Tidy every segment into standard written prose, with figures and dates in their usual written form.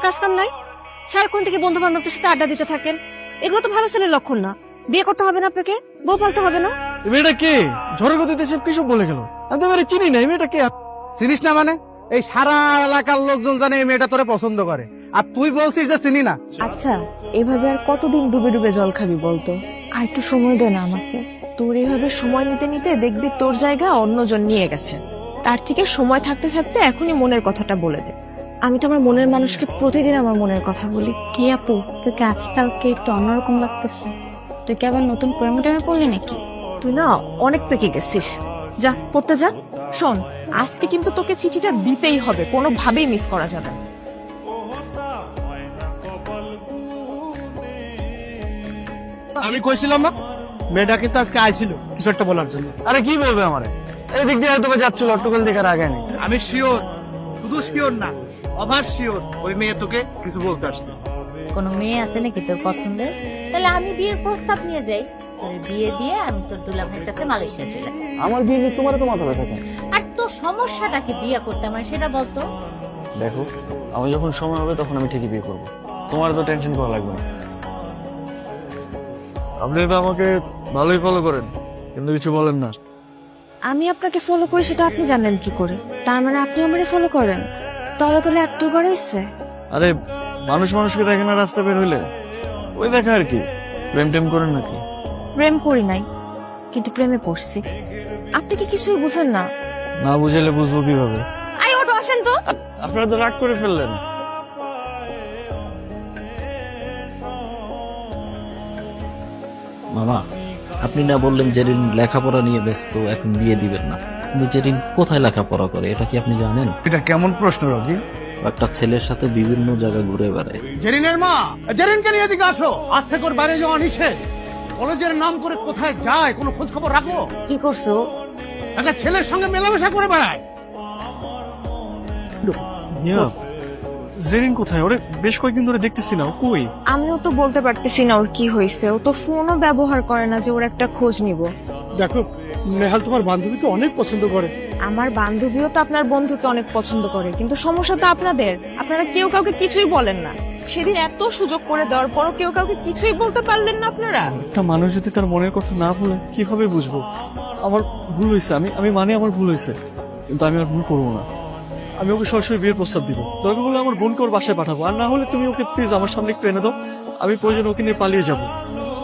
কাজ কাম নাই? সারাক্ষণ থেকে বন্ধু বান্ধবদের সাথে আড্ডা দিতে থাকেন, এগুলো তো ভালো ছেলের লক্ষণ না। বিয়ে করতে হবে না আপনাকে, বউ পালতে হবে না। এই মেয়েটা কে? ঝড়ের গতিতে সব কিছু বলে গেল। আমি তো এবারে চিনি না, এই মেয়েটা কে? চিনিস না মানে? এই সারা এলাকার লোকজন জানে এই মেয়েটা তোরে পছন্দ করে, আর তুই বলছিস যে চিনি না। আচ্ছা, এভাবে আর কতদিন ডুবে ডুবে জল খাবি বলতো? আর একটু সময় দে না আমাকে। তোর এইভাবে সময় নিতে নিতে দেখবি তোর জায়গা অন্যজন নিয়ে গেছে। তার থেকে সময় থাকতে থাকতে এখনই মনের কথাটা বলে দে। আমি তো আমার মনের মানুষকে প্রতিদিন আমার মনের কথা বলি। কি আপু, তোকে আজকালকে একটু অন্যরকম লাগতেছে। তুই কি আবার নতুন প্রেমে টেমে পড়লি নাকি? তুই না অনেক পেকে গেছিস। যা পড়তে যা। শোন, আজকে কিন্তু তোকে চিঠিটা দিতেই হবে, কোনোভাবেই মিস করা যাবে না। আমি কইছিলাম না মেয়েটা কিন্তু আজকে আইছিল কিছু একটা বলার জন্য। আরে কি বলবে আমারে? এই দিক দিয়ে হয়তো যাচ্ছিল, অট্টকল দেখার আগে নেই। আমি শিওর, শুধু শিওর না, অভার শিওর ওই মেয়ে তোকে কিছু বলতে আসছে। কোনো মেয়ে আছে নাকি তোর পছন্দের? তাহলে আমি বিয়ের প্রস্তাব নিয়ে যাই, তোর বিয়ে দিয়ে আমি তোর দুলা ভাইয়ের কাছে মালয়েশিয়া চলে যাই। আমার বিয়ে নিয়ে তোমার তো মাথা ব্যথা কেন? আর তোর সমস্যাটাকে বিয়ে করতে আমার সেটা বলতো। দেখো, আমি যখন সময় হবে তখন আমি ঠিকই বিয়ে করবো, তোমার তো টেনশন করা লাগবে না। আপনি তো আমাকে ভালোই ফলো করেন, কিন্তু কিছু বলেন না। আমি আপনাকে ফলো করি সেটা আপনি জানেন কি করে? তার মানে আপনি আমারে ফলো করেন? তলে তলে এত করে ইচ্ছে। আরে মানুষ মানুষকে দেখে না রাস্তা বের হইলে, ওই দেখা আর কি। প্রেম টেম করেন নাকি? প্রেম করি নাই, কিন্তু প্রেমে পড়ছি। আপনি কি কিছুই বুঝেন না? না বুঝাইলে বুঝবো কিভাবে? আরে ওটা আসেন তো। আপনারা তো রাগ করে ফেললেন। মামা, আপনি না বললেন জেরিন লেখাপড়া নিয়ে ব্যস্ত, এখন বিয়ে দিবেন না, কিন্তু জেরিন কোথায় লেখাপড়া করে এটা কি আপনি জানেন? এটা কেমন প্রশ্ন রবি? একটা ছেলের সাথে বিভিন্ন জায়গায় ঘুরে বেড়ায়। জেরিনের মা, জেরিনকে নিয়ে এদিকে আসো। আজ থেকে ওর বাইরে যাওয়া নিষেধ। কলেজের নাম করে কোথায় যায় কোনো খোঁজ খবর রাখো? কি করছো? একটা ছেলের সঙ্গে মেলামেশা করে বেড়ায়। জেরিন কোথায়? ওরে বেশ কয়েকদিন ধরে দেখতেছি না, ও কই? আমিও তো বলতে পারতেছি না ওর কি হয়েছে। ও তো ফোনও ব্যবহার করে না যে ওর একটা খোঁজ নিব। দেখো, নেহাল তোমার বান্ধবীকে অনেক পছন্দ করে। আমার বান্ধবীও তো আপনার বন্ধুকে অনেক পছন্দ করে, কিন্তু সমস্যা তো আপনাদের। আপনারা কেউ কাউকে কিছুই বলেন না। সেদিন এত সুযোগ করে দেওয়ার পরও কেউ কাউকে কিছুই বলতে পারলেন না আপনারা। একটা মানুষ যদি তার মনের কথা না বলে কিভাবে বুঝবো? আমার ভুল হয়েছে, আমি মানে আমার ভুল হয়েছে, কিন্তু আমি আর ভুল করবো না। আমি ওকে সরাসরি বিয়ের প্রস্তাব দিব। দরকার হলে আমার বোনকে ওর বাসায় পাঠাবো, আর না হলে তুমি ওকে প্লিজ আমার সামনে একটু এনে দাও। আমি প্রয়োজন ওকে নিয়ে পালিয়ে যাব।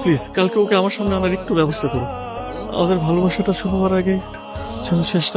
প্লিজ কালকে ওকে আমার সামনে আনার একটু ব্যবস্থা করো। আমাদের ভালোবাসাটা শুরু হওয়ার আগে যেন শেষটা